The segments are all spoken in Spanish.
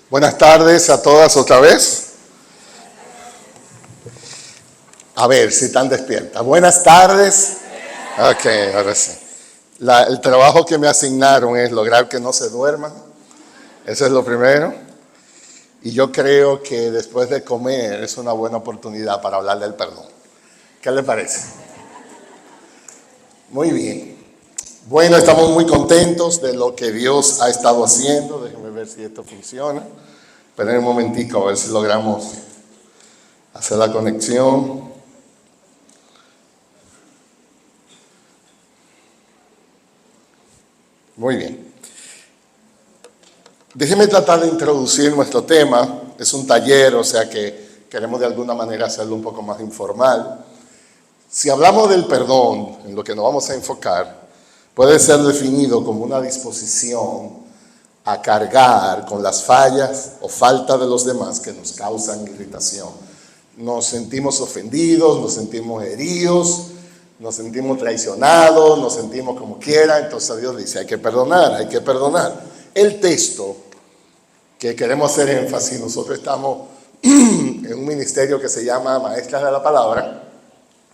Buenas tardes a todas otra vez. A ver si están despiertas. Buenas tardes. Ok, ahora sí. El trabajo que me asignaron es lograr que no se duerman. Eso es lo primero. Y yo creo que después de comer es una buena oportunidad para hablar del perdón. ¿Qué le parece? Muy bien. Bueno, estamos muy contentos de lo que Dios ha estado haciendo. Déjenme ver si esto funciona. Esperen un momentico a ver si logramos hacer la conexión. Muy bien. Déjenme tratar de introducir nuestro tema. Es un taller, o sea que queremos de alguna manera hacerlo un poco más informal. Si hablamos del perdón, en lo que nos vamos a enfocar, puede ser definido como una disposición a cargar con las fallas o falta de los demás que nos causan irritación. Nos sentimos ofendidos, nos sentimos heridos, nos sentimos traicionados, nos sentimos como quiera. Entonces Dios dice, hay que perdonar, hay que perdonar. El texto que queremos hacer énfasis, nosotros estamos en un ministerio que se llama Maestras de la Palabra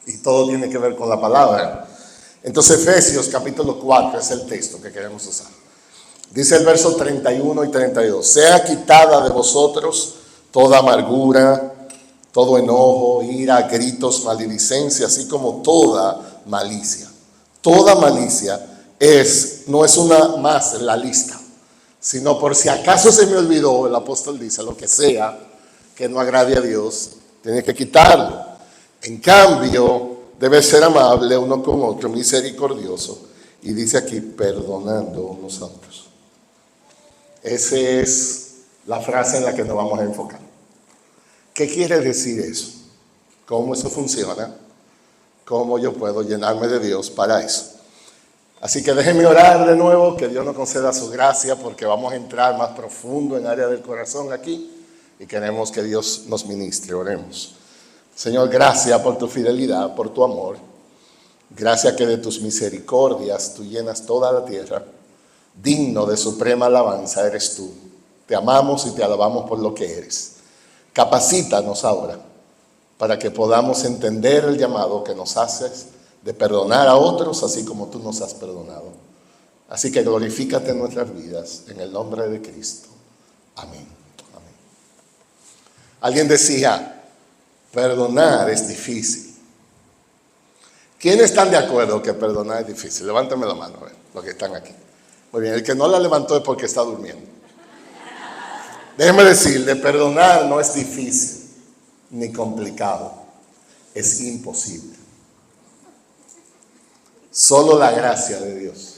y todo tiene que ver con la palabra. Entonces Efesios capítulo 4 es el texto que queremos usar. Dice el verso 31 y 32, sea quitada de vosotros toda amargura, todo enojo, ira, gritos, maledicencia, así como toda malicia. Toda malicia no es una más en la lista, sino por si acaso se me olvidó, el apóstol dice, lo que sea que no agrade a Dios, tiene que quitarlo. En cambio, debe ser amable uno con otro, misericordioso, y dice aquí, perdonando unos a otros. Esa es la frase en la que nos vamos a enfocar. ¿Qué quiere decir eso? ¿Cómo eso funciona? ¿Cómo yo puedo llenarme de Dios para eso? Así que déjenme orar de nuevo, que Dios nos conceda su gracia, porque vamos a entrar más profundo en el área del corazón aquí y queremos que Dios nos ministre. Oremos. Señor, gracias por tu fidelidad, por tu amor. Gracias que de tus misericordias tú llenas toda la tierra. Digno de suprema alabanza eres tú. Te amamos y te alabamos por lo que eres. Capacítanos ahora para que podamos entender el llamado que nos haces de perdonar a otros así como tú nos has perdonado. Así que glorifícate en nuestras vidas en el nombre de Cristo. Amén. Amén. Alguien decía, perdonar es difícil. ¿Quiénes están de acuerdo que perdonar es difícil? Levántame la mano, a ver, los que están aquí. Muy bien, el que no la levantó es porque está durmiendo. Déjeme decirle, perdonar no es difícil ni complicado, es imposible. Solo la gracia de Dios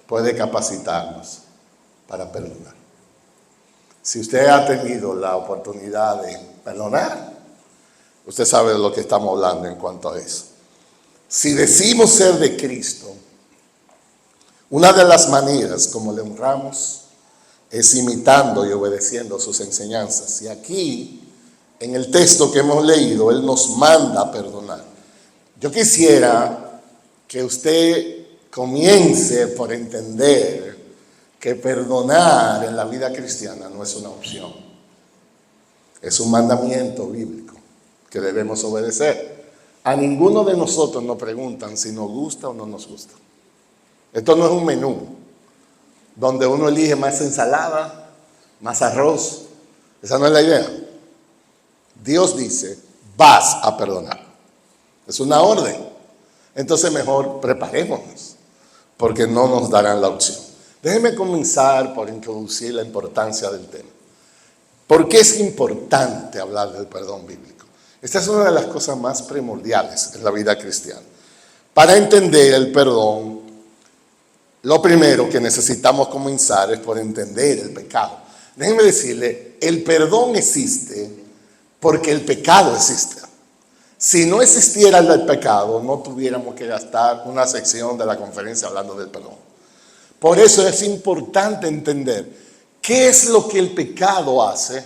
puede capacitarnos para perdonar. Si usted ha tenido la oportunidad de perdonar, usted sabe de lo que estamos hablando en cuanto a eso. Si decimos ser de Cristo, una de las maneras como le honramos es imitando y obedeciendo sus enseñanzas. Y aquí, en el texto que hemos leído, Él nos manda a perdonar. Yo quisiera que usted comience por entender que perdonar en la vida cristiana no es una opción. Es un mandamiento bíblico que debemos obedecer. A ninguno de nosotros nos preguntan si nos gusta o no nos gusta. Esto no es un menú donde uno elige más ensalada, más arroz. Esa no es la idea. Dios dice, vas a perdonar. Es una orden. Entonces mejor preparémonos, porque no nos darán la opción. Déjenme comenzar por introducir la importancia del tema. ¿Por qué es importante hablar del perdón bíblico? Esta es una de las cosas más primordiales en la vida cristiana. Para entender el perdón, lo primero que necesitamos comenzar es por entender el pecado. Déjenme decirle, el perdón existe porque el pecado existe. Si no existiera el pecado, no tuviéramos que gastar una sección de la conferencia hablando del perdón. Por eso es importante entender qué es lo que el pecado hace,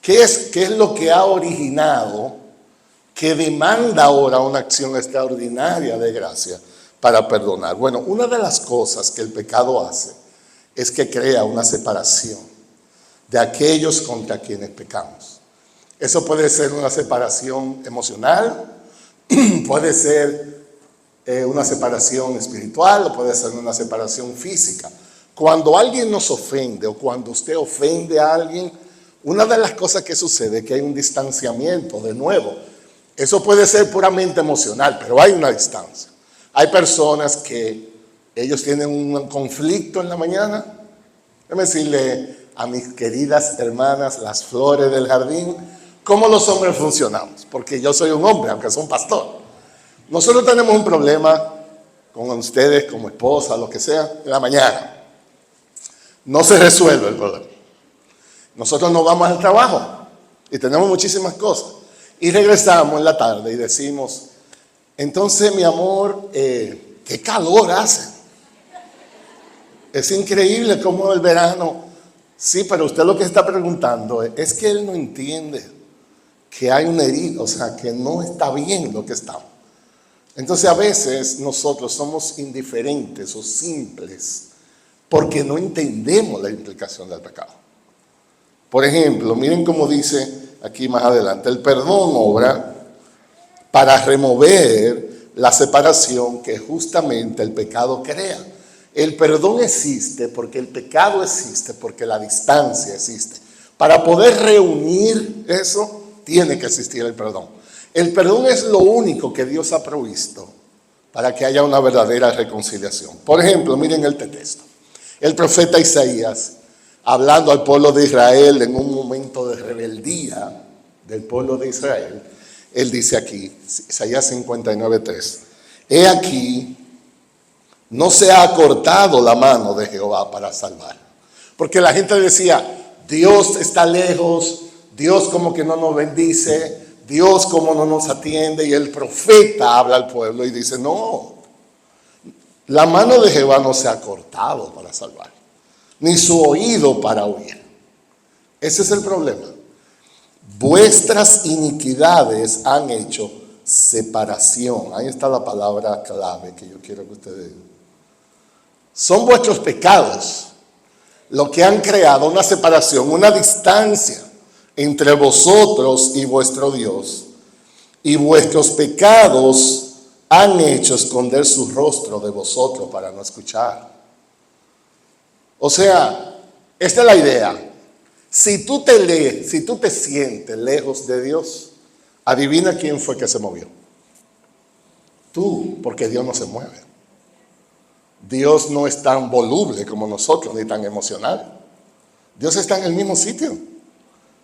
qué es lo que ha originado, que demanda ahora una acción extraordinaria de gracia para perdonar. Bueno, una de las cosas que el pecado hace es que crea una separación. de aquellos contra quienes pecamos. Eso puede ser una separación emocional, puede ser una separación espiritual o puede ser una separación física. Cuando alguien nos ofende o cuando usted ofende a alguien, una de las cosas que sucede es que hay un distanciamiento de nuevo. Eso puede ser puramente emocional, pero hay una distancia. Hay personas que ellos tienen un conflicto en la mañana. Déjame decirle a mis queridas hermanas, las flores del jardín, cómo los hombres funcionamos. Porque yo soy un hombre, aunque soy un pastor. Nosotros tenemos un problema con ustedes como esposa, lo que sea, en la mañana. No se resuelve el problema. Nosotros nos vamos al trabajo y tenemos muchísimas cosas. Y regresamos en la tarde y decimos, entonces mi amor, qué calor hace. Es increíble cómo el verano... Sí, pero usted lo que está preguntando es que él no entiende que hay una herida, o sea, que no está bien lo que estamos. Entonces a veces nosotros somos indiferentes o simples porque no entendemos la implicación del pecado. Por ejemplo, miren cómo dice aquí más adelante, el perdón obra para remover la separación que justamente el pecado crea. El perdón existe porque el pecado existe, porque la distancia existe. Para poder reunir eso, tiene que existir el perdón. El perdón es lo único que Dios ha provisto para que haya una verdadera reconciliación. Por ejemplo, miren el texto. El profeta Isaías, hablando al pueblo de Israel en un momento de rebeldía del pueblo de Israel, él dice aquí, Isaías 59:3, he aquí, no se ha acortado la mano de Jehová para salvar. Porque la gente decía, Dios está lejos, Dios como que no nos bendice, Dios como no nos atiende. Y el profeta habla al pueblo y dice, no, la mano de Jehová no se ha cortado para salvar, ni su oído para oír. Ese es el problema. Vuestras iniquidades han hecho separación. Ahí está la palabra clave que yo quiero que ustedes... Son vuestros pecados lo que han creado una separación, una distancia entre vosotros y vuestro Dios. Y vuestros pecados han hecho esconder su rostro de vosotros para no escuchar. O sea, esta es la idea. Si tú te sientes lejos de Dios, adivina quién fue que se movió. Tú, porque Dios no se mueve. Dios no es tan voluble como nosotros, ni tan emocional. Dios está en el mismo sitio.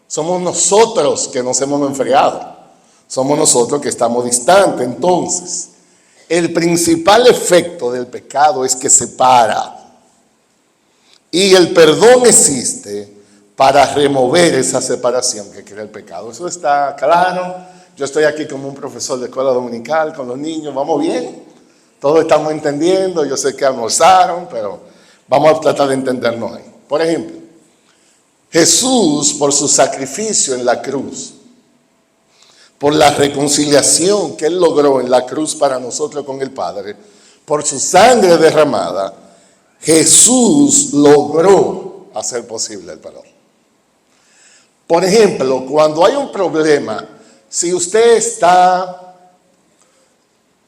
Somos nosotros que nos hemos enfriado. Somos nosotros que estamos distantes. Entonces, el principal efecto del pecado es que separa. Y el perdón existe para remover esa separación que crea el pecado. Eso está claro. Yo estoy aquí como un profesor de escuela dominical con los niños. ¿Vamos bien? Todos estamos entendiendo. Yo sé que almorzaron, pero vamos a tratar de entendernos ahí. Por ejemplo, Jesús, por su sacrificio en la cruz, por la reconciliación que Él logró en la cruz para nosotros con el Padre, por su sangre derramada, Jesús logró hacer posible el perdón. Por ejemplo, cuando hay un problema, si usted está...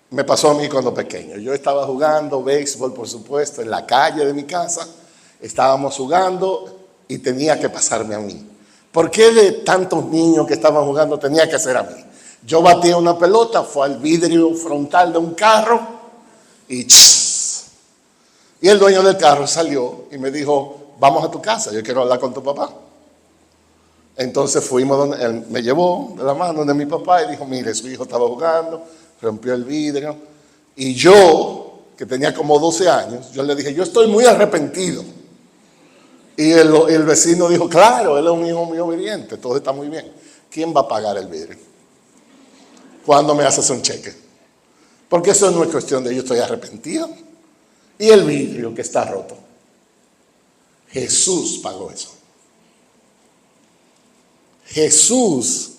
Me pasó a mí cuando pequeño. Yo estaba jugando béisbol, por supuesto, en la calle de mi casa. Estábamos jugando y tenía que pasarme a mí. ¿Por qué de tantos niños que estaban jugando tenía que ser a mí? Yo batí una pelota, fue al vidrio frontal de un carro y ¡chss! Y el dueño del carro salió y me dijo, vamos a tu casa, yo quiero hablar con tu papá. Entonces fuimos donde él me llevó de la mano de mi papá y dijo, mire, su hijo estaba jugando, rompió el vidrio. Y yo, que tenía como 12 años, yo le dije, yo estoy muy arrepentido. Y el vecino dijo, claro, él es un hijo muy obediente, todo está muy bien. ¿Quién va a pagar el vidrio? ¿Cuándo me haces un cheque? Porque eso no es cuestión de yo estoy arrepentido. Y el vidrio que está roto. Jesús pagó eso. Jesús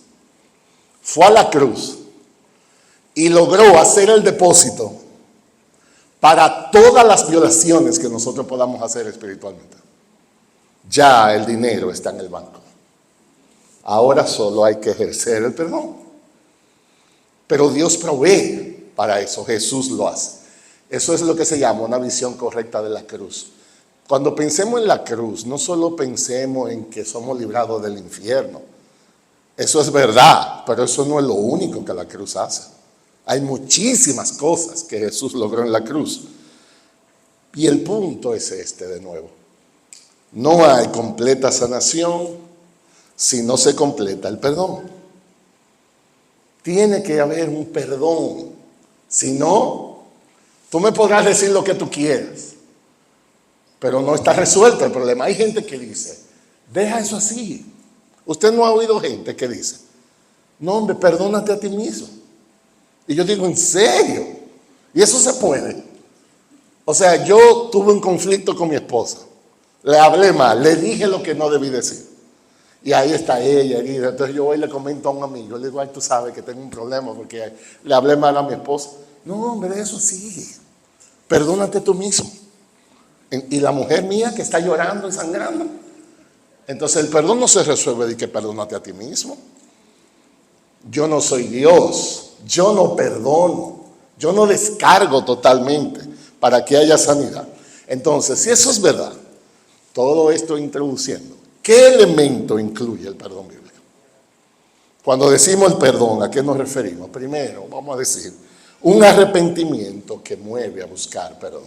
fue a la cruz y logró hacer el depósito para todas las violaciones que nosotros podamos hacer espiritualmente. Ya el dinero está en el banco. Ahora solo hay que ejercer el perdón. Pero Dios provee para eso, Jesús lo hace. Eso es lo que se llama una visión correcta de la cruz. Cuando pensemos en la cruz, no solo pensemos en que somos librados del infierno. Eso es verdad, pero eso no es lo único que la cruz hace. Hay muchísimas cosas que Jesús logró en la cruz. Y el punto es este de nuevo. No hay completa sanación si no se completa el perdón. Tiene que haber un perdón. Si no, tú me podrás decir lo que tú quieras, pero no está resuelto el problema. Hay gente que dice, deja eso así. Usted no ha oído gente que dice, no hombre, perdónate a ti mismo. Y yo digo, ¿en serio? ¿Y eso se puede? O sea, yo tuve un conflicto con mi esposa. Le hablé mal, le dije lo que no debí decir. Y ahí está ella herida. Entonces yo voy y le comento a un amigo. Le digo, ay, tú sabes que tengo un problema porque le hablé mal a mi esposa. No, hombre, eso sí. Perdónate tú mismo. Y la mujer mía que está llorando y sangrando. Entonces el perdón no se resuelve de que perdónate a ti mismo. Yo no soy Dios. Yo no perdono. Yo no descargo totalmente para que haya sanidad. Entonces, si eso es verdad, todo esto introduciendo, ¿qué elemento incluye el perdón bíblico? Cuando decimos el perdón, ¿a qué nos referimos? Primero, vamos a decir, un arrepentimiento que mueve a buscar perdón.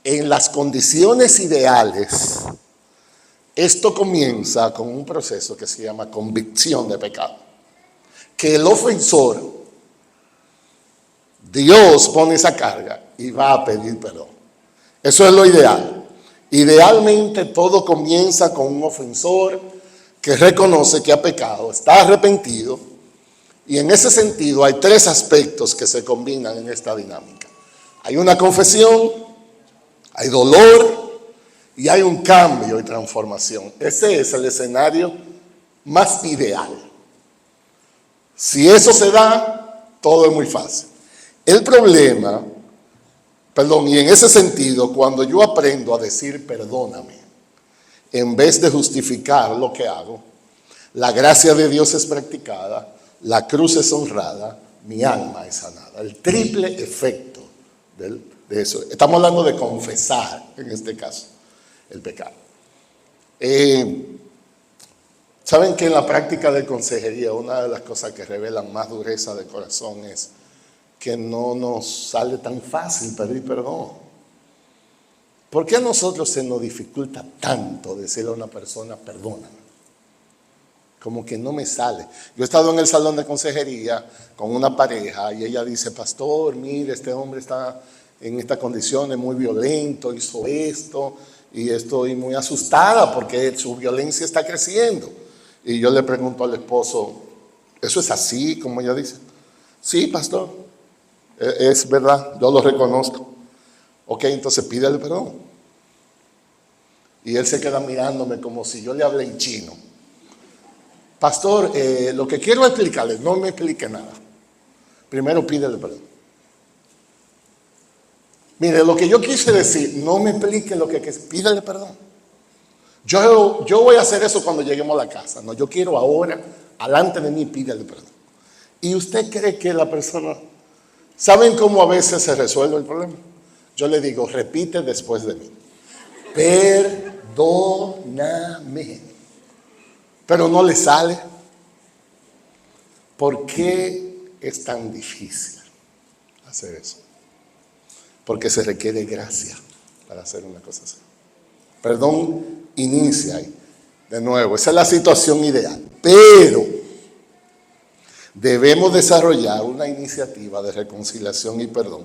En las condiciones ideales, esto comienza con un proceso que se llama convicción de pecado. Que el ofensor, Dios pone esa carga y va a pedir perdón. Eso es lo ideal. Idealmente todo comienza con un ofensor que reconoce que ha pecado, está arrepentido, y en ese sentido hay tres aspectos que se combinan en esta dinámica. Hay una confesión, hay dolor y hay un cambio y transformación. Ese es el escenario más ideal. Si eso se da, todo es muy fácil. El problema, y en ese sentido, cuando yo aprendo a decir perdóname, en vez de justificar lo que hago, la gracia de Dios es practicada, la cruz es honrada, mi alma es sanada. El triple efecto de eso. Estamos hablando de confesar, en este caso, el pecado. Saben que en la práctica de consejería, una de las cosas que revelan más dureza de corazón es que no nos sale tan fácil pedir perdón. ¿Por qué a nosotros se nos dificulta tanto decirle a una persona, perdóname? Como que no me sale. Yo he estado en el salón de consejería con una pareja y ella dice, pastor, mire, este hombre está en estas condiciones, muy violento, hizo esto, y estoy muy asustada porque su violencia está creciendo. Y yo le pregunto al esposo, ¿eso es así, como ella dice? Sí, pastor. Es verdad, yo lo reconozco. Ok, entonces pídele perdón. Y él se queda mirándome como si yo le hablé en chino. Pastor, lo que quiero explicarle, no me explique nada. Primero pídele perdón. Mire, lo que yo quise decir, no me explique lo que pídele perdón. Yo voy a hacer eso cuando lleguemos a la casa. No, yo quiero ahora, alante de mí, pídele perdón. ¿Y usted cree que la persona... ¿Saben cómo a veces se resuelve el problema? Yo le digo, repite después de mí. Perdóname. Pero no le sale. ¿Por qué es tan difícil hacer eso? Porque se requiere gracia para hacer una cosa así. Perdón inicia ahí. De nuevo, esa es la situación ideal. Pero debemos desarrollar una iniciativa de reconciliación y perdón,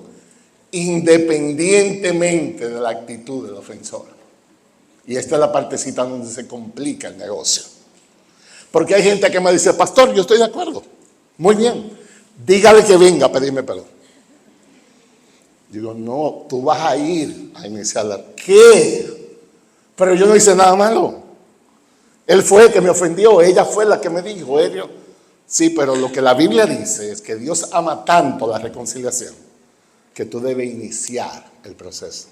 independientemente de la actitud del ofensor. Y esta es la partecita donde se complica el negocio. Porque hay gente que me dice, pastor, yo estoy de acuerdo. Muy bien, dígale que venga a pedirme perdón. Digo, no, tú vas a ir a iniciar ¿Qué? Pero yo no hice nada malo. Él fue el que me ofendió, ella fue la que me dijo, Sí, pero lo que la Biblia dice es que Dios ama tanto la reconciliación que tú debes iniciar el proceso.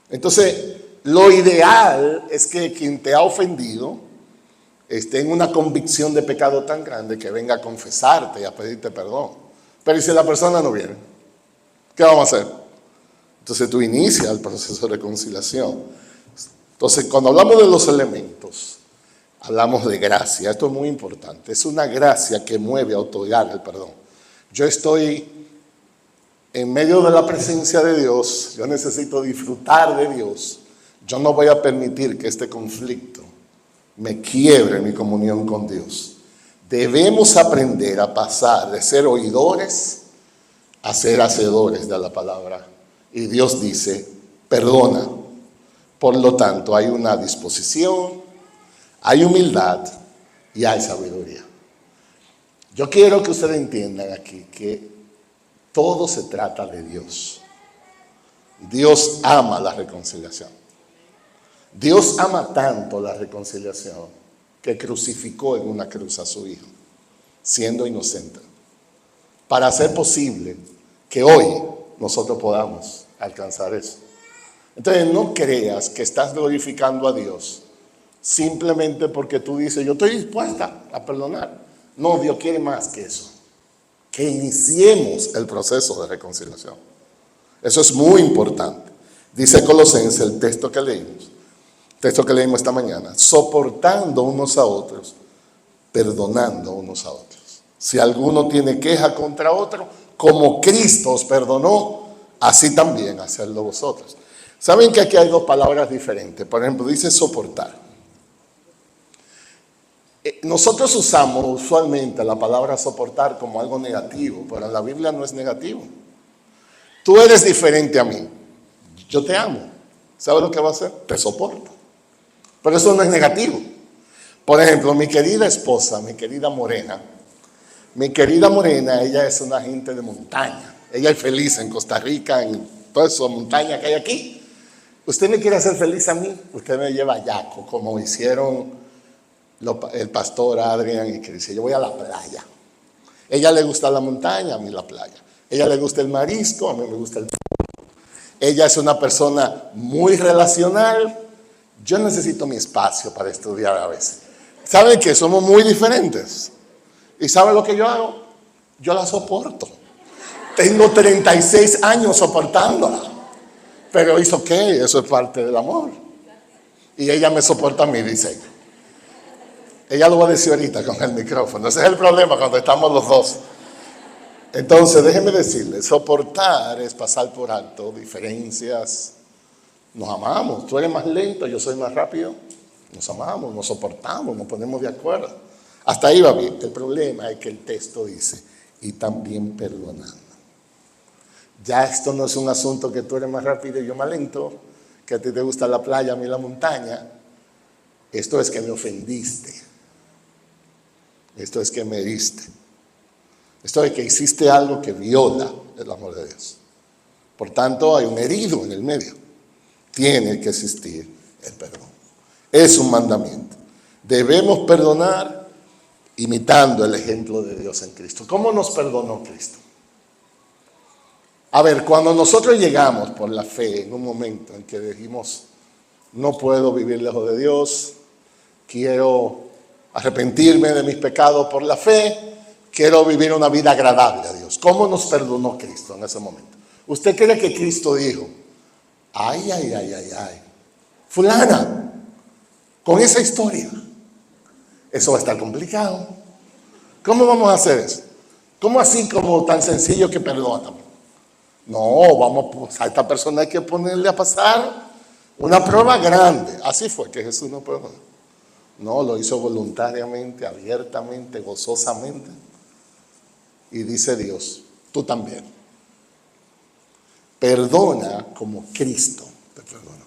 Entonces, Lo ideal es que quien te ha ofendido esté en una convicción de pecado tan grande que venga a confesarte y a pedirte perdón. Pero ¿y si la persona no viene? ¿Qué vamos a hacer? Entonces tú inicias el proceso de reconciliación. Entonces, cuando hablamos de los elementos, hablamos de gracia. Esto es muy importante. Es una gracia que mueve a otorgar el perdón. Yo estoy en medio de la presencia de Dios. Yo necesito disfrutar de Dios. Yo no voy a permitir que este conflicto me quiebre mi comunión con Dios. Debemos aprender a pasar de ser oidores a ser hacedores de la palabra. Y Dios dice, perdona. Por lo tanto, hay una disposición, hay humildad y hay sabiduría. Yo quiero que ustedes entiendan aquí que todo se trata de Dios. Dios ama la reconciliación. Dios ama tanto la reconciliación que crucificó en una cruz a su Hijo, siendo inocente, para hacer posible que hoy nosotros podamos alcanzar eso. Entonces no creas que estás glorificando a Dios simplemente porque tú dices, yo estoy dispuesta a perdonar. No, Dios quiere más que eso. Que iniciemos el proceso de reconciliación. Eso es muy importante. Dice Colosenses, el texto que leímos esta mañana, soportando unos a otros, perdonando unos a otros. Si alguno tiene queja contra otro, como Cristo os perdonó, así también hacedlo vosotros. ¿Saben que aquí hay dos palabras diferentes? Por ejemplo, dice soportar. Nosotros usamos usualmente la palabra soportar como algo negativo, pero en la Biblia no es negativo. Tú eres diferente a mí. Yo te amo. ¿Sabes lo que va a hacer? Te soporto. Pero eso no es negativo. Por ejemplo, mi querida esposa, mi querida Morena, ella es una gente de montaña. Ella es feliz en Costa Rica, en toda esa montaña que hay aquí. ¿Usted me quiere hacer feliz a mí? Usted me lleva a Yaco, como hicieron el pastor Adrián y Cris. Yo voy a la playa. Ella le gusta la montaña, a mí la playa. Ella le gusta el marisco, a mí me gusta el fútbol. Ella es una persona muy relacional. Yo necesito mi espacio para estudiar a veces. ¿Saben qué? Somos muy diferentes. ¿Y saben lo que yo hago? Yo la soporto. Tengo 36 años soportándola. Pero ¿hizo qué? Eso es parte del amor. Y ella me soporta a mí, dice ella. Ella lo va a decir ahorita con el micrófono. Ese es el problema cuando estamos los dos. Entonces, déjenme decirles, soportar es pasar por alto diferencias. Nos amamos. Tú eres más lento, yo soy más rápido. Nos amamos, nos soportamos, nos ponemos de acuerdo. Hasta ahí va bien. El problema es que el texto dice, y también perdonando. Ya esto no es un asunto que tú eres más rápido y yo más lento, que a ti te gusta la playa, a mí la montaña. Esto es que me ofendiste. Esto es que me heriste. Esto es que hiciste algo que viola el amor de Dios. Por tanto, hay un herido en el medio. Tiene que existir el perdón. Es un mandamiento. Debemos perdonar imitando el ejemplo de Dios en Cristo. ¿Cómo nos perdonó Cristo? A ver, cuando nosotros llegamos por la fe en un momento en que dijimos, no puedo vivir lejos de Dios, quiero arrepentirme de mis pecados por la fe, quiero vivir una vida agradable a Dios. ¿Cómo nos perdonó Cristo en ese momento? ¿Usted cree que Cristo dijo, ay, fulana, con esa historia, eso va a estar complicado? ¿Cómo vamos a hacer eso? ¿Cómo así como tan sencillo que perdóname? No, a esta persona hay que ponerle a pasar una prueba grande. Así fue que Jesús no perdonó. No, lo hizo voluntariamente, abiertamente, gozosamente. Y dice Dios, tú también. Perdona como Cristo te perdonó.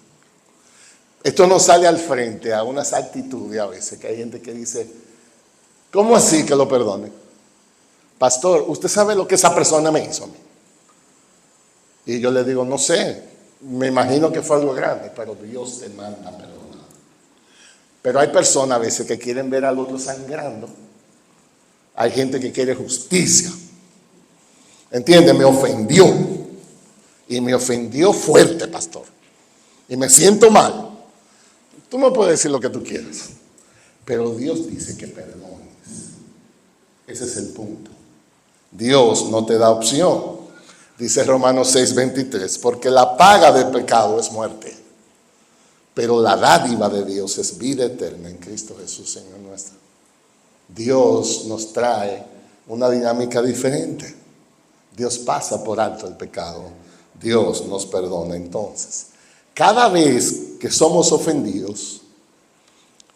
Esto no sale al frente a unas actitudes a veces, que hay gente que dice, ¿cómo así que lo perdone? Pastor, ¿usted sabe lo que esa persona me hizo a mí? Y yo le digo, no sé, me imagino que fue algo grande, pero Dios te manda a perdonar. Pero hay personas a veces que quieren ver al otro sangrando. Hay gente que quiere justicia. ¿Entiende? Me ofendió. Y me ofendió fuerte, pastor. y me siento mal, tú me puedes decir lo que tú quieras, pero Dios dice que perdones. Ese es el punto. Dios no te da opción. Dice Romanos 6:23, porque la paga del pecado es muerte, pero la dádiva de Dios es vida eterna en Cristo Jesús, Señor nuestro. Dios nos trae una dinámica diferente. Dios pasa por alto el pecado. Dios nos perdona. Entonces, cada vez que somos ofendidos,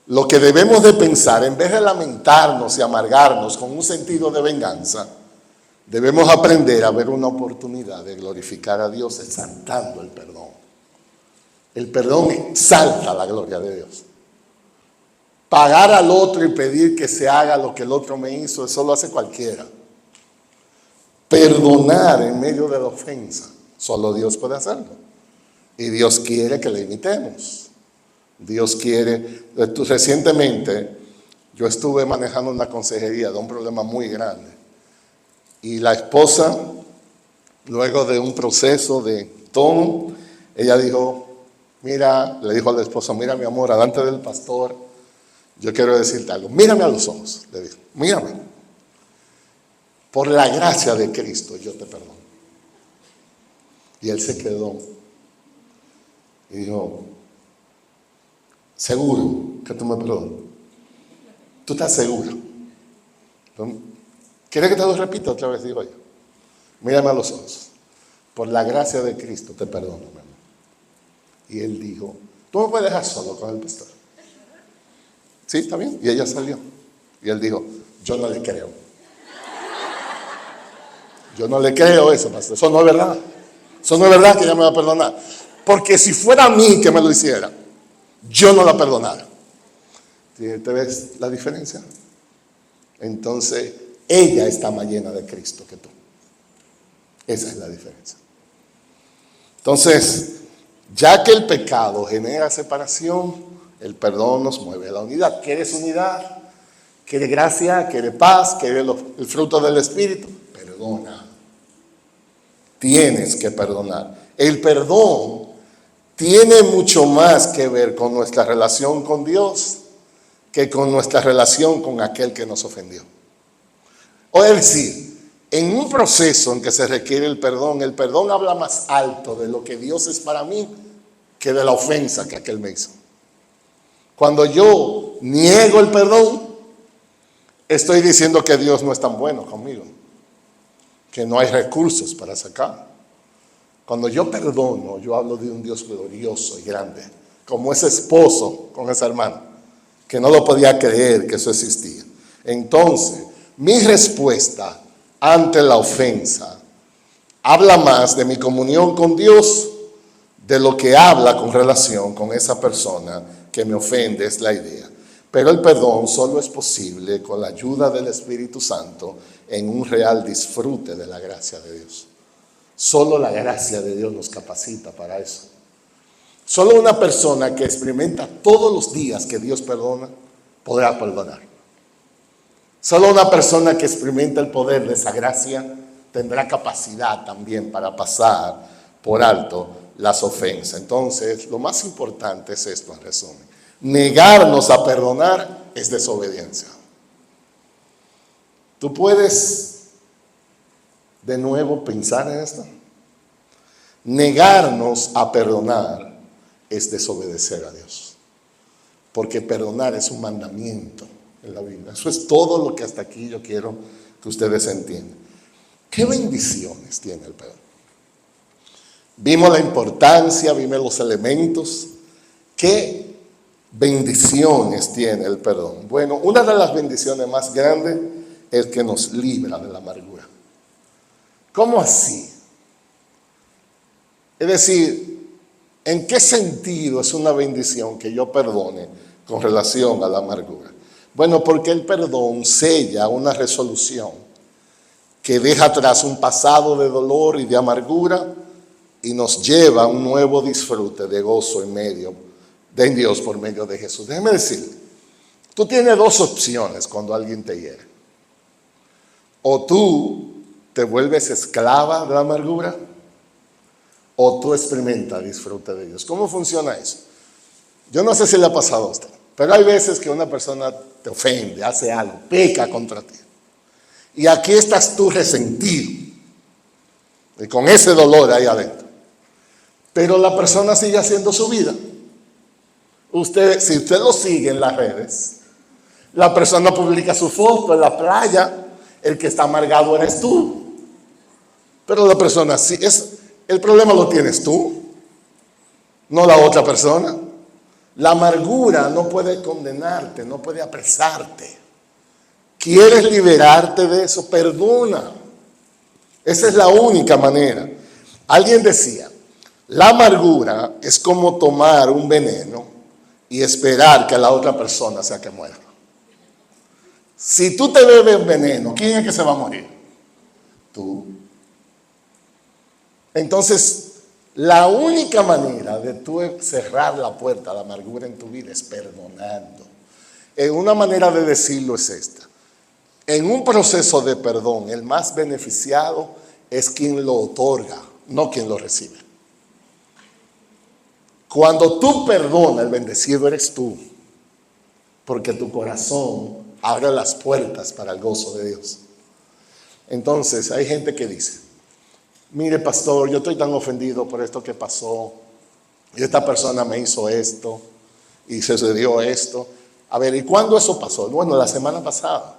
lo que debemos de pensar, en vez de lamentarnos y amargarnos con un sentido de venganza, debemos aprender a ver una oportunidad de glorificar a Dios exaltando el perdón. El perdón exalta la gloria de Dios. Pagar al otro y pedir que se haga lo que el otro me hizo, eso lo hace cualquiera. Perdonar en medio de la ofensa, solo Dios puede hacerlo. Y Dios quiere que le imitemos. Dios quiere. Recientemente yo estuve manejando una consejería de un problema muy grande. Y la esposa, luego de un proceso de tono, ella dijo, mira, le dijo a la esposa, mira mi amor, delante del pastor, yo quiero decirte algo. Mírame a los ojos, le dijo, mírame. Por la gracia de Cristo yo te perdono. Y él se quedó y dijo, seguro que tú me perdonas. ¿Tú estás seguro? ¿Quieres que te lo repita otra vez? Digo yo. Mírame a los ojos. Por la gracia de Cristo te perdono, mi amor. Y él dijo, tú me puedes dejar solo con el pastor. Sí, está bien. Y ella salió. Y él dijo, yo no le creo. Yo no le creo eso, pastor. Eso no es verdad. Eso no es verdad que ella me va a perdonar. Porque si fuera a mí que me lo hiciera, yo no la perdonara. ¿Te ves la diferencia? Entonces, ella está más llena de Cristo que tú. Esa es la diferencia. Entonces, ya que el pecado genera separación, el perdón nos mueve a la unidad. ¿Quieres unidad? ¿Quieres gracia? ¿Quieres paz? ¿Quieres el fruto del Espíritu? Perdona. Tienes que perdonar. El perdón tiene mucho más que ver con nuestra relación con Dios que con nuestra relación con aquel que nos ofendió. O es decir, en un proceso en que se requiere el perdón habla más alto de lo que Dios es para mí que de la ofensa que aquel me hizo. Cuando yo niego el perdón, estoy diciendo que Dios no es tan bueno conmigo, que no hay recursos para sacar. Cuando yo perdono, yo hablo de un Dios glorioso y grande, como ese esposo con esa hermana, que no lo podía creer que eso existía. Entonces, mi respuesta ante la ofensa habla más de mi comunión con Dios de lo que habla con relación con esa persona que me ofende, es la idea. Pero el perdón solo es posible con la ayuda del Espíritu Santo en un real disfrute de la gracia de Dios. Solo la gracia de Dios nos capacita para eso. Solo una persona que experimenta todos los días que Dios perdona, podrá perdonar. Solo una persona que experimenta el poder de esa gracia tendrá capacidad también para pasar por alto las ofensas. Entonces, lo más importante es esto en resumen. Negarnos a perdonar es desobediencia. ¿Tú puedes de nuevo pensar en esto? Negarnos a perdonar es desobedecer a Dios. Porque perdonar es un mandamiento en la Biblia. Eso es todo lo que hasta aquí yo quiero que ustedes entiendan. ¿Qué bendiciones tiene el perdón? Vimos la importancia, vimos los elementos. ¿Qué bendiciones tiene el perdón? Bueno, una de las bendiciones más grandes es que nos libra de la amargura. ¿Cómo así? Es decir, ¿en qué sentido es una bendición que yo perdone con relación a la amargura? Bueno, porque el perdón sella una resolución que deja atrás un pasado de dolor y de amargura y nos lleva a un nuevo disfrute de gozo en medio de Dios por medio de Jesús. Déjeme decirle, tú tienes dos opciones cuando alguien te hiere. O tú te vuelves esclava de la amargura, o tú experimentas disfrute de Dios. ¿Cómo funciona eso? Yo no sé si le ha pasado a usted, pero hay veces que una persona te ofende, hace algo, peca contra ti. Y aquí estás tú resentido, y con ese dolor ahí adentro. Pero la persona sigue haciendo su vida. Si usted lo sigue en las redes, la persona publica su foto en la playa, el que está amargado eres tú. Pero la persona sí, el problema lo tienes tú, no la otra persona. La amargura no puede condenarte, no puede apresarte. ¿Quieres liberarte de eso? Perdona. Esa es la única manera. Alguien decía, la amargura es como tomar un veneno y esperar que la otra persona sea que muera. Si tú te bebes veneno, ¿quién es que se va a morir? Tú. Entonces, la única manera de tú cerrar la puerta a la amargura en tu vida es perdonando. Una manera de decirlo es esta. En un proceso de perdón, el más beneficiado es quien lo otorga, no quien lo recibe. Cuando tú perdonas, el bendecido eres tú, porque tu corazón abre las puertas para el gozo de Dios. Entonces, hay gente que dice, mire pastor, yo estoy tan ofendido por esto que pasó, y esta persona me hizo esto, y sucedió esto. A ver, ¿y cuándo eso pasó? Bueno, la semana pasada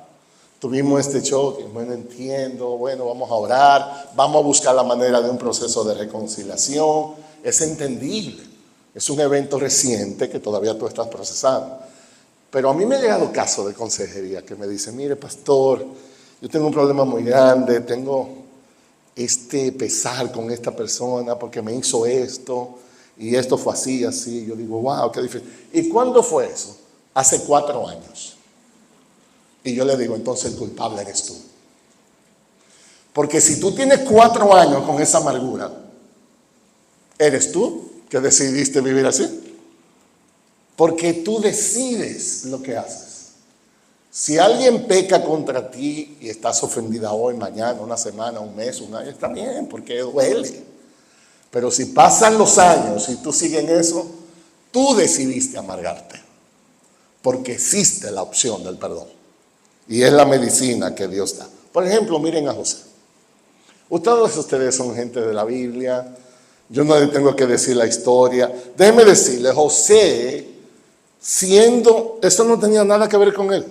tuvimos este choque. Bueno, entiendo, bueno, vamos a orar, vamos a buscar la manera de un proceso de reconciliación. Es entendible, es un evento reciente que todavía tú estás procesando. Pero a mí me ha llegado caso de consejería que me dicen, mire pastor, yo tengo un problema muy grande, tengo este pesar con esta persona porque me hizo esto y esto fue así, así. Yo digo, wow, qué difícil. ¿Y cuándo fue eso? Hace 4 años. Y yo le digo, entonces el culpable eres tú. Porque si tú tienes 4 años con esa amargura, eres tú que decidiste vivir así. Porque tú decides lo que haces. Si alguien peca contra ti y estás ofendida hoy, mañana, una semana, un mes, un año, está bien, porque duele. Pero si pasan los años y tú sigues en eso, tú decidiste amargarte. Porque existe la opción del perdón. Y es la medicina que Dios da. Por ejemplo, miren a José. Ustedes son gente de la Biblia. Yo no le tengo que decir la historia. Déjeme decirle, José, esto no tenía nada que ver con él.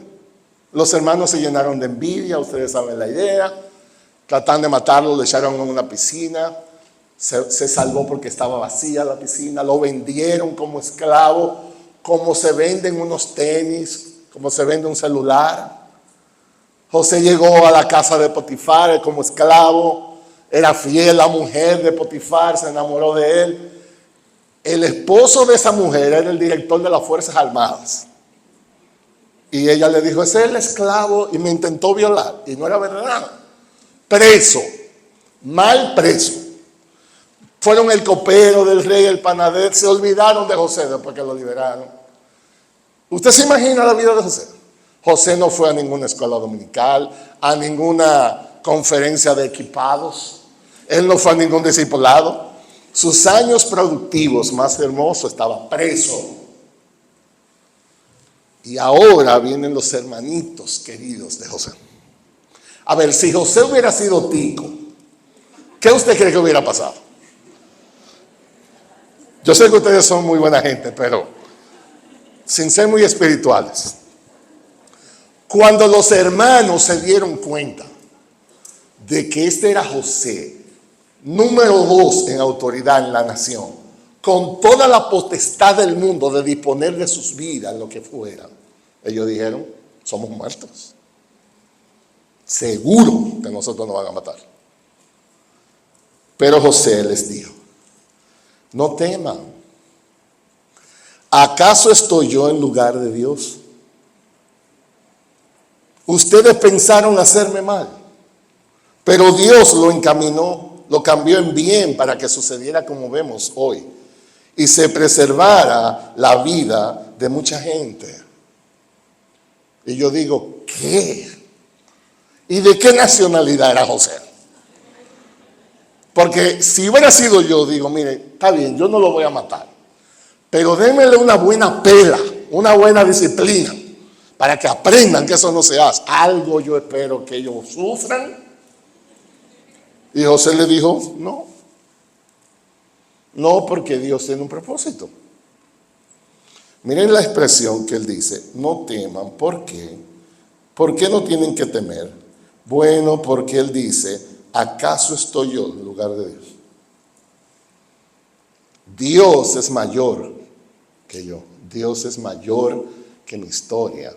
Los hermanos se llenaron de envidia, ustedes saben la idea. Trataron de matarlo, lo echaron en una piscina. Se salvó porque estaba vacía la piscina. Lo vendieron como esclavo, como se venden unos tenis, como se vende un celular. José llegó a la casa de Potifar como esclavo. Era fiel, la mujer de Potifar se enamoró de él. El esposo de esa mujer era el director de las Fuerzas Armadas. Y ella le dijo, ese es el esclavo y me intentó violar. Y no era verdad. Preso, mal preso. Fueron el copero del rey, el panadero, se olvidaron de José después que lo liberaron. ¿Usted se imagina la vida de José? José no fue a ninguna escuela dominical, a ninguna conferencia de equipados. Él no fue a ningún discipulado. Sus años productivos más hermosos estaba preso. Y ahora vienen los hermanitos queridos de José. A ver, si José hubiera sido tico, ¿qué usted cree que hubiera pasado? Yo sé que ustedes son muy buena gente, pero sin ser muy espirituales. Cuando los hermanos se dieron cuenta de que este era José, número 2 en autoridad en la nación, con toda la potestad del mundo de disponer de sus vidas, lo que fuera, ellos dijeron, somos muertos. Seguro que nosotros nos van a matar. Pero José les dijo, no teman. ¿Acaso estoy yo en lugar de Dios? Ustedes pensaron hacerme mal, pero Dios lo encaminó, lo cambió en bien para que sucediera como vemos hoy y se preservara la vida de mucha gente. Y yo digo, ¿qué? ¿Y de qué nacionalidad era José? Porque si hubiera sido yo, digo, mire, está bien, yo no lo voy a matar, pero démele una buena pela, una buena disciplina, para que aprendan que eso no se hace. Algo yo espero que ellos sufran. Y José le dijo, no, porque Dios tiene un propósito. Miren la expresión que él dice, no teman. ¿Por qué? ¿Por qué no tienen que temer? Bueno, porque él dice, ¿acaso estoy yo en lugar de Dios? Dios es mayor que yo. Dios es mayor que mi historia.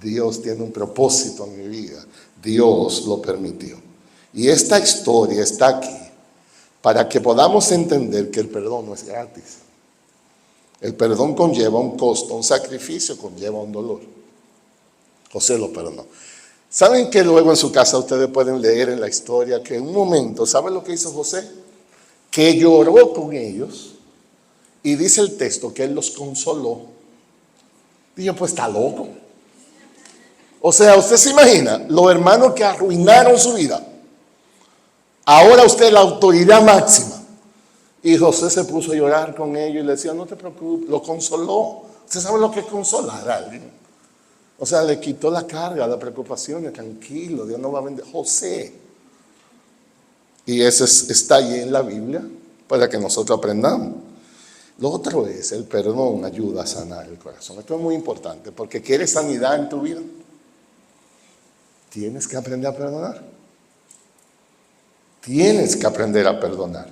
Dios tiene un propósito en mi vida. Dios lo permitió. Y esta historia está aquí para que podamos entender que el perdón no es gratis. El perdón conlleva un costo, un sacrificio conlleva un dolor. José lo perdonó. ¿Saben que luego en su casa ustedes pueden leer en la historia que en un momento, ¿saben lo que hizo José? Que lloró con ellos y dice el texto que él los consoló. Y yo, pues está loco. O sea, usted se imagina, los hermanos que arruinaron su vida, ahora usted es la autoridad máxima. Y José se puso a llorar con ellos y le decía, no te preocupes, lo consoló. ¿Usted sabe lo que es consolar a alguien? O sea, le quitó la carga, la preocupación, tranquilo, Dios no va a vender. José. Y eso está ahí en la Biblia para que nosotros aprendamos. Lo otro es, el perdón ayuda a sanar el corazón. Esto es muy importante, porque ¿quieres sanidad en tu vida? Tienes que aprender a perdonar. Tienes que aprender a perdonar.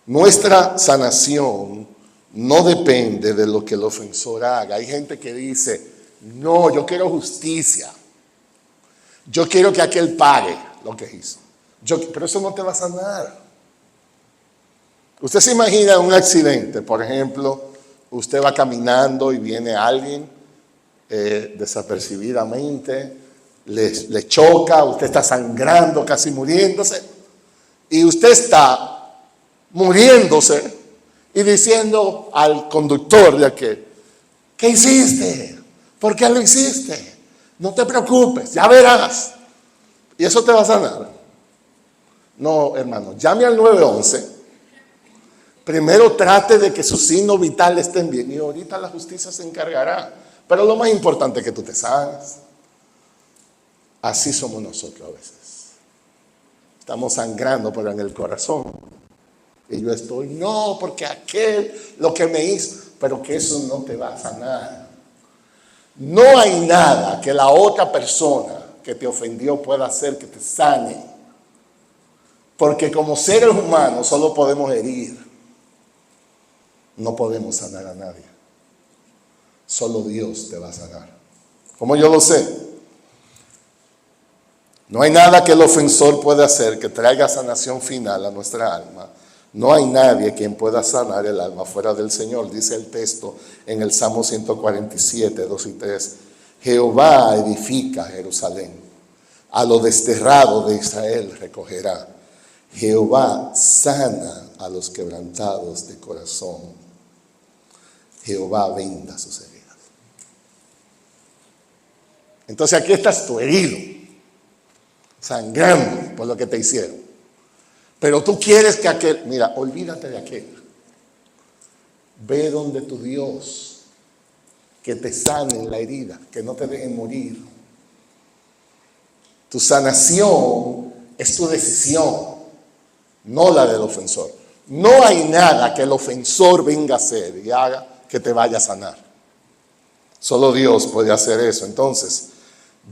Nuestra sanación no depende de lo que el ofensor haga. Hay gente que dice, no, yo quiero justicia. Yo quiero que aquel pague lo que hizo. Pero eso no te va a sanar. Usted se imagina un accidente, por ejemplo, usted va caminando y viene alguien desapercibidamente, le choca, usted está sangrando, casi muriéndose, y usted está muriéndose y diciendo al conductor de aquel, ¿qué hiciste? ¿Por qué lo hiciste? No te preocupes, ya verás. Y eso te va a sanar. No, hermano, llame al 911. Primero trate de que sus signos vitales estén bien y ahorita la justicia se encargará. Pero lo más importante es que tú te sanes. Así somos nosotros a veces. Estamos sangrando, pero en el corazón. Y yo estoy, no, porque aquel lo que me hizo, pero que eso no te va a sanar. No hay nada que la otra persona que te ofendió pueda hacer que te sane. Porque como seres humanos solo podemos herir. No podemos sanar a nadie. Solo Dios te va a sanar. ¿Cómo yo lo sé? No hay nada que el ofensor pueda hacer que traiga sanación final a nuestra alma. No hay nadie quien pueda sanar el alma fuera del Señor. Dice el texto en el Salmo 147, 2 y 3. Jehová edifica Jerusalén. A lo desterrado de Israel recogerá. Jehová sana a los quebrantados de corazón. Jehová venda sus heridas. Entonces aquí estás tú herido, sangrando por lo que te hicieron. Pero tú quieres que aquel, mira, olvídate de aquel. Ve donde tu Dios, que te sane la herida, que no te dejen morir. Tu sanación es tu decisión, no la del ofensor. No hay nada que el ofensor venga a hacer y haga que te vaya a sanar. Solo Dios puede hacer eso. Entonces,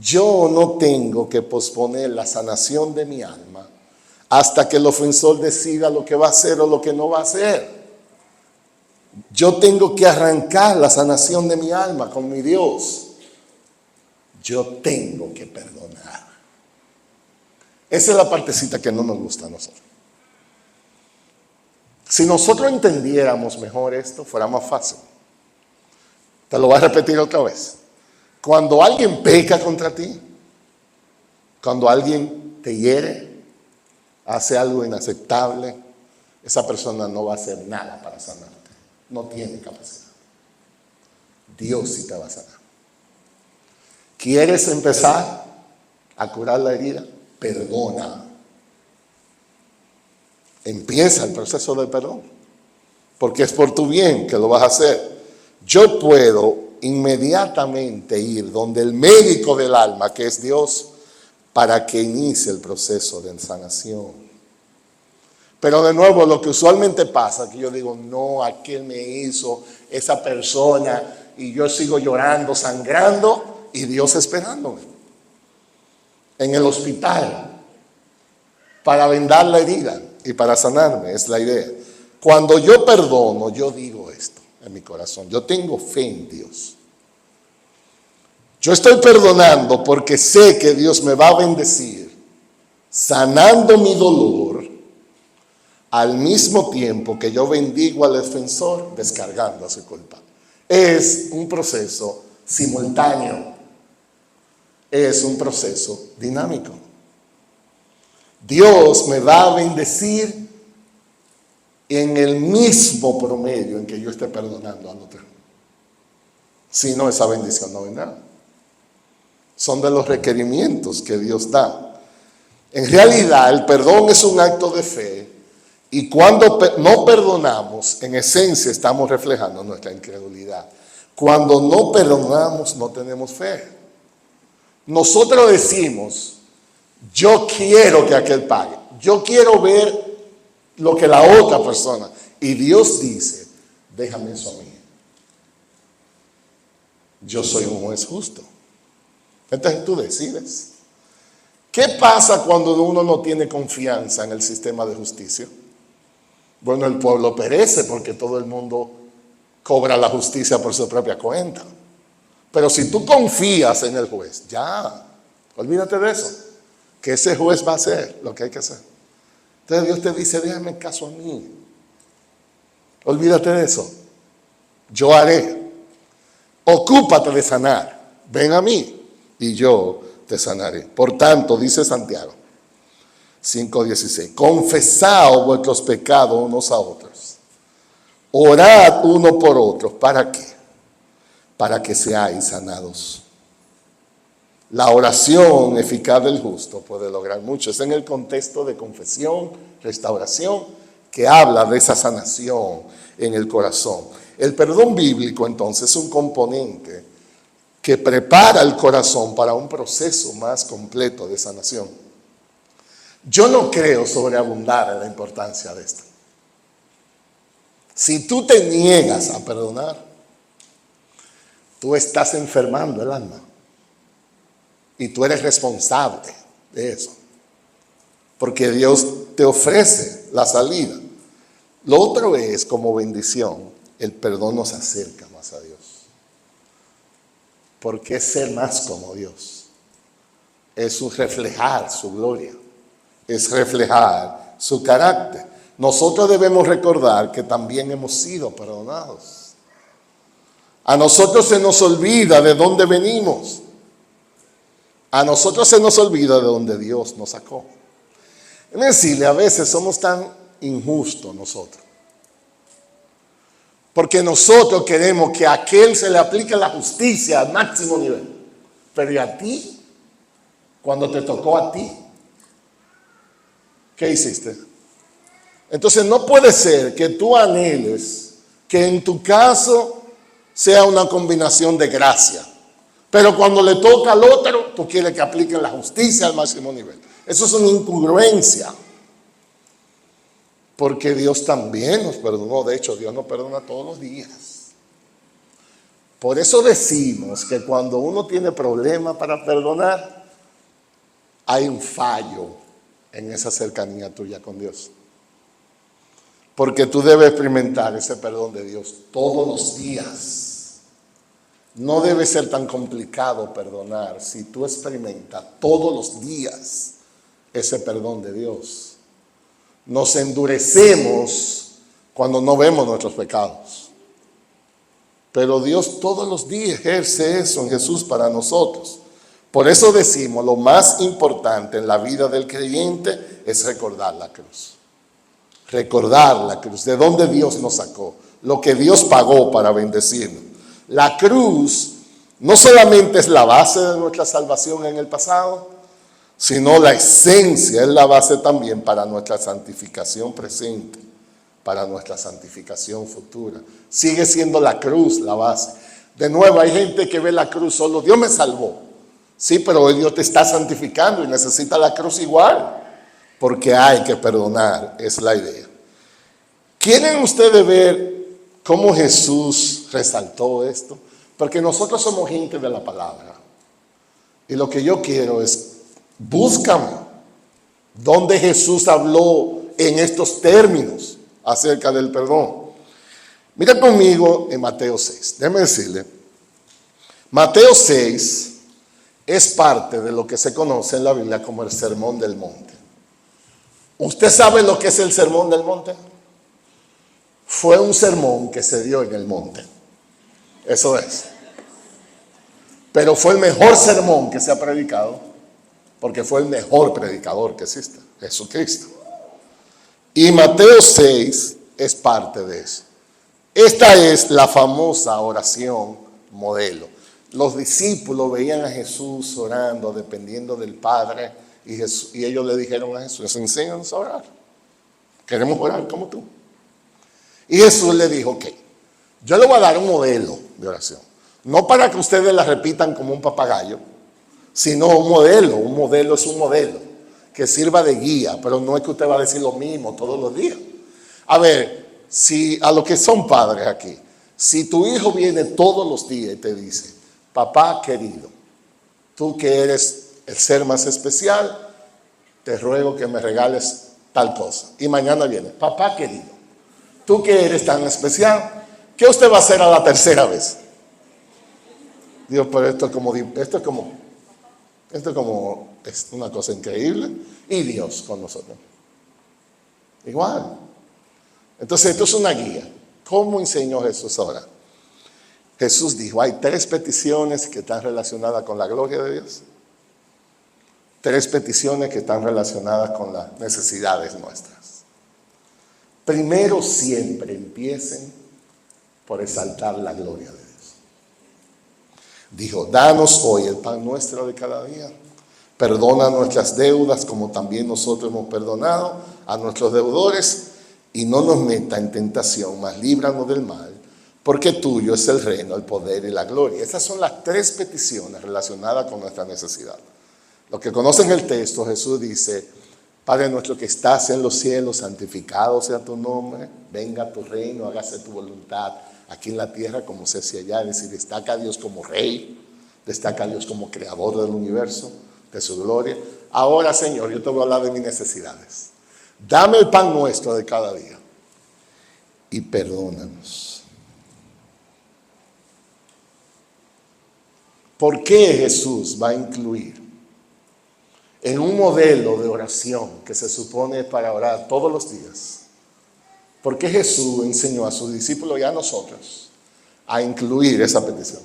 yo no tengo que posponer la sanación de mi alma hasta que el ofensor decida lo que va a hacer o lo que no va a hacer. Yo tengo que arrancar la sanación de mi alma con mi Dios. Yo tengo que perdonar. Esa es la partecita que no nos gusta a nosotros. Si nosotros entendiéramos mejor esto, fuera más fácil. Te lo voy a repetir otra vez. Cuando alguien peca contra ti, cuando alguien te hiere, hace algo inaceptable, esa persona no va a hacer nada para sanarte. No tiene capacidad. Dios sí te va a sanar. ¿Quieres empezar a curar la herida? Perdona. empieza el proceso del perdón, porque es por tu bien que lo vas a hacer. Yo puedo inmediatamente ir donde el médico del alma, que es Dios, para que inicie el proceso de sanación. Pero de nuevo, lo que usualmente pasa, que yo digo, no, aquel me hizo, esa persona, y yo sigo llorando, sangrando, y Dios esperándome en el hospital para vendar la herida y para sanarme, es la idea. Cuando yo perdono, yo digo esto en mi corazón, yo tengo fe en Dios. Yo estoy perdonando porque sé que Dios me va a bendecir, sanando mi dolor, al mismo tiempo que yo bendigo al defensor, descargando su culpa. Es un proceso simultáneo, es un proceso dinámico. Dios me va a bendecir en el mismo promedio en que yo esté perdonando al otro. Si no, esa bendición no vendrá. Son de los requerimientos que Dios da. En realidad, el perdón es un acto de fe, y cuando no perdonamos, en esencia estamos reflejando nuestra incredulidad. Cuando no perdonamos, no tenemos fe. Nosotros decimos, yo quiero que aquel pague, yo quiero ver lo que la otra persona, y Dios dice, déjame eso a mí. Yo soy un juez justo. Entonces tú decides. ¿Qué pasa cuando uno no tiene confianza en el sistema de justicia? Bueno, el pueblo perece porque todo el mundo cobra la justicia por su propia cuenta. Pero si tú confías en el juez, ya, olvídate de eso, que ese juez va a hacer lo que hay que hacer. Entonces Dios te dice, déjame caso a mí. Olvídate de eso. Yo haré. Ocúpate de sanar. Ven a mí y yo te sanaré. Por tanto, dice Santiago 5:16, confesaos vuestros pecados unos a otros. Orad uno por otro. ¿Para qué? Para que seáis sanados. La oración eficaz del justo puede lograr mucho. Es en el contexto de confesión, restauración, que habla de esa sanación en el corazón. El perdón bíblico, entonces, es un componente que prepara el corazón para un proceso más completo de sanación. Yo no creo sobreabundar en la importancia de esto. Si tú te niegas a perdonar, tú estás enfermando el alma. Y tú eres responsable de eso. Porque Dios te ofrece la salida. Lo otro es, como bendición, el perdón nos acerca más a Dios. Porque es ser más como Dios. Es reflejar su gloria. Es reflejar su carácter. Nosotros debemos recordar que también hemos sido perdonados. A nosotros se nos olvida de dónde venimos. A nosotros se nos olvida de dónde Dios nos sacó. Es decir, a veces somos tan injustos nosotros. Porque nosotros queremos que a aquel se le aplique la justicia al máximo nivel. Pero ¿y a ti? Cuando te tocó a ti, ¿qué hiciste? Entonces no puede ser que tú anheles que en tu caso sea una combinación de gracia. Pero cuando le toca al otro, tú quieres que apliquen la justicia al máximo nivel. Eso es una incongruencia. Porque Dios también nos perdonó. De hecho, Dios nos perdona todos los días. Por eso decimos que cuando uno tiene problemas para perdonar, hay un fallo en esa cercanía tuya con Dios. Porque tú debes experimentar ese perdón de Dios todos los días. No debe ser tan complicado perdonar si tú experimentas todos los días ese perdón de Dios. Nos endurecemos cuando no vemos nuestros pecados. Pero Dios todos los días ejerce eso en Jesús para nosotros. Por eso decimos, lo más importante en la vida del creyente es recordar la cruz. Recordar la cruz, de dónde Dios nos sacó, lo que Dios pagó para bendecirnos. La cruz no solamente es la base de nuestra salvación en el pasado, sino la esencia es la base también para nuestra santificación presente, para nuestra santificación futura. Sigue siendo la cruz la base. De nuevo, hay gente que ve la cruz solo, Dios me salvó. Sí, pero Dios te está santificando y necesita la cruz igual, porque hay que perdonar, es la idea. ¿Quieren ustedes ver cómo Jesús resaltó esto? Porque nosotros somos gente de la palabra. Y lo que yo quiero es, búscame donde Jesús habló en estos términos acerca del perdón. Mira conmigo en Mateo 6. Déjeme decirle, Mateo 6 es parte de lo que se conoce en la Biblia como el Sermón del Monte. ¿Usted sabe lo que es el Sermón del Monte? Fue un sermón que se dio en el monte. Eso es. Pero fue el mejor sermón que se ha predicado, porque fue el mejor predicador que existe, Jesucristo. Y Mateo 6 es parte de eso. Esta es la famosa oración modelo. Los discípulos veían a Jesús orando dependiendo del Padre y ellos le dijeron a Jesús, enséñanos a orar. Queremos orar como tú. Y Jesús le dijo, ok, yo le voy a dar un modelo de oración. No para que ustedes la repitan como un papagayo, sino un modelo. Un modelo es un modelo que sirva de guía, pero no es que usted va a decir lo mismo todos los días. A ver, si a los que son padres aquí, si tu hijo viene todos los días y te dice, papá querido, tú que eres el ser más especial, te ruego que me regales tal cosa. Y mañana viene, papá querido, tú que eres tan especial, ¿qué usted va a hacer a la tercera vez? Dios, pero esto es una cosa increíble. Y Dios con nosotros. Igual. Entonces esto es una guía. ¿Cómo enseñó Jesús ahora? Jesús dijo, hay 3 peticiones que están relacionadas con la gloria de Dios. 3 peticiones que están relacionadas con las necesidades nuestras. Primero siempre empiecen por exaltar la gloria de Dios. Dijo, danos hoy el pan nuestro de cada día. Perdona nuestras deudas como también nosotros hemos perdonado a nuestros deudores. Y no nos meta en tentación, mas líbranos del mal, porque tuyo es el reino, el poder y la gloria. Esas son las 3 peticiones relacionadas con nuestra necesidad. Los que conocen el texto, Jesús dice, Padre nuestro que estás en los cielos, santificado sea tu nombre, venga tu reino, hágase tu voluntad aquí en la tierra como se hace allá. Es decir, destaca a Dios como rey, destaca a Dios como creador del universo, de su gloria. Ahora, Señor, yo te voy a hablar de mis necesidades. Dame el pan nuestro de cada día y perdónanos. ¿Por qué Jesús va a incluir en un modelo de oración que se supone para orar todos los días? ¿Por qué Jesús enseñó a sus discípulos y a nosotros a incluir esa petición?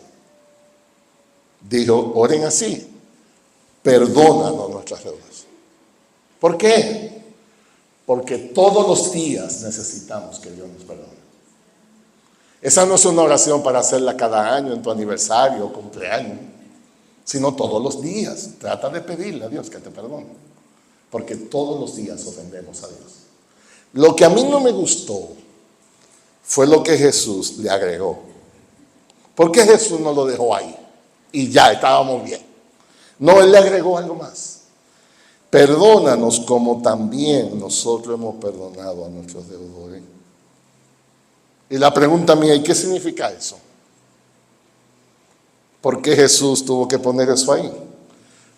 Dijo, oren así, perdónanos nuestras deudas. ¿Por qué? Porque todos los días necesitamos que Dios nos perdone. Esa no es una oración para hacerla cada año en tu aniversario o cumpleaños, sino todos los días. Trata de pedirle a Dios que te perdone, porque todos los días ofendemos a Dios. Lo que a mí no me gustó fue lo que Jesús le agregó. ¿Por qué Jesús no lo dejó ahí? Y ya estábamos bien. No, Él le agregó algo más. Perdónanos como también nosotros hemos perdonado a nuestros deudores. Y la pregunta mía, ¿y qué significa eso? ¿Por qué Jesús tuvo que poner eso ahí?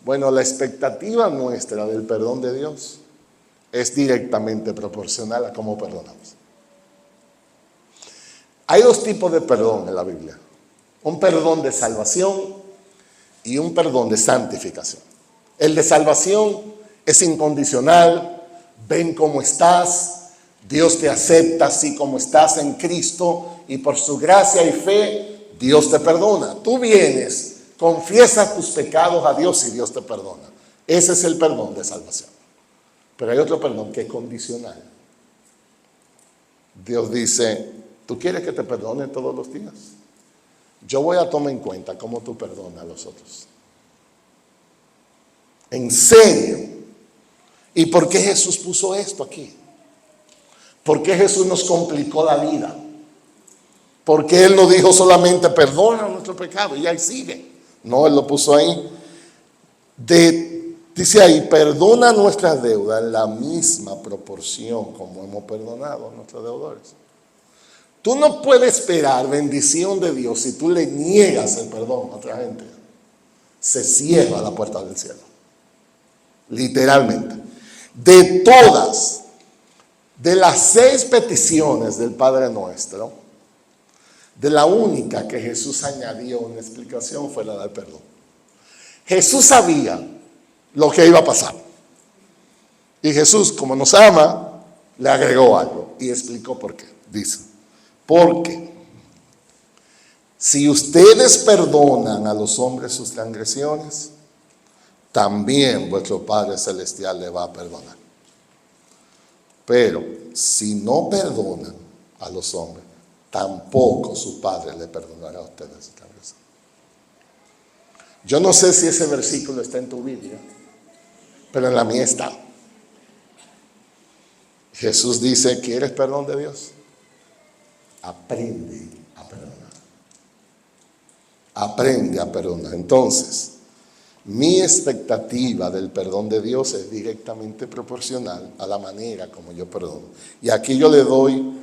Bueno, la expectativa nuestra del perdón de Dios es directamente proporcional a cómo perdonamos. Hay 2 tipos de perdón en la Biblia. Un perdón de salvación y un perdón de santificación. El de salvación es incondicional, ven cómo estás, Dios te acepta así como estás en Cristo y por su gracia y fe, Dios te perdona. Tú vienes, confiesas tus pecados a Dios y Dios te perdona. Ese es el perdón de salvación. Pero hay otro perdón que es condicional. Dios dice, ¿tú quieres que te perdone todos los días? Yo voy a tomar en cuenta cómo tú perdonas a los otros. En serio. ¿Y por qué Jesús puso esto aquí? ¿Por qué Jesús nos complicó la vida? ¿Por qué Él no dijo solamente perdona nuestro pecado y ahí sigue? No, Él lo puso ahí. Dice ahí, perdona nuestras deudas en la misma proporción como hemos perdonado a nuestros deudores. Tú no puedes esperar bendición de Dios si tú le niegas el perdón a otra gente. Se cierra la puerta del cielo. Literalmente. De las 6 peticiones del Padre Nuestro, de la única que Jesús añadió una explicación fue la del perdón. Jesús sabía lo que iba a pasar. Y Jesús, como nos ama, le agregó algo y explicó por qué. Dice, porque si ustedes perdonan a los hombres sus transgresiones, también vuestro Padre Celestial le va a perdonar. Pero si no perdonan a los hombres, tampoco su Padre le perdonará a ustedes sus transgresiones. Yo no sé si ese versículo está en tu Biblia, pero en la mía está. Jesús dice, ¿quieres perdón de Dios? Aprende a perdonar. Aprende a perdonar. Entonces, mi expectativa del perdón de Dios es directamente proporcional a la manera como yo perdono. Y aquí yo le doy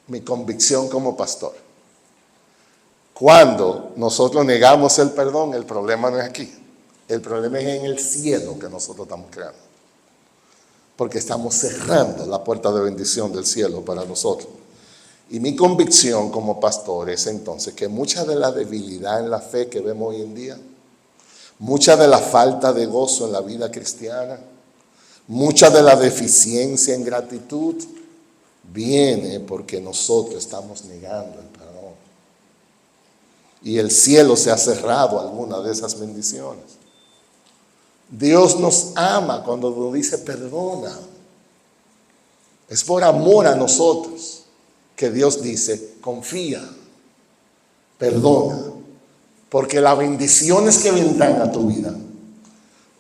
mi convicción como pastor. Cuando nosotros negamos el perdón, el problema no es aquí. El problema es en el cielo que nosotros estamos creando. Porque estamos cerrando la puerta de bendición del cielo para nosotros. Y mi convicción como pastor es entonces que mucha de la debilidad en la fe que vemos hoy en día, mucha de la falta de gozo en la vida cristiana, mucha de la deficiencia en gratitud, viene porque nosotros estamos negando el perdón. Y el cielo se ha cerrado a alguna de esas bendiciones. Dios nos ama cuando nos dice perdona. Es por amor a nosotros que Dios dice confía, perdona. Porque las bendiciones que vendrán a tu vida.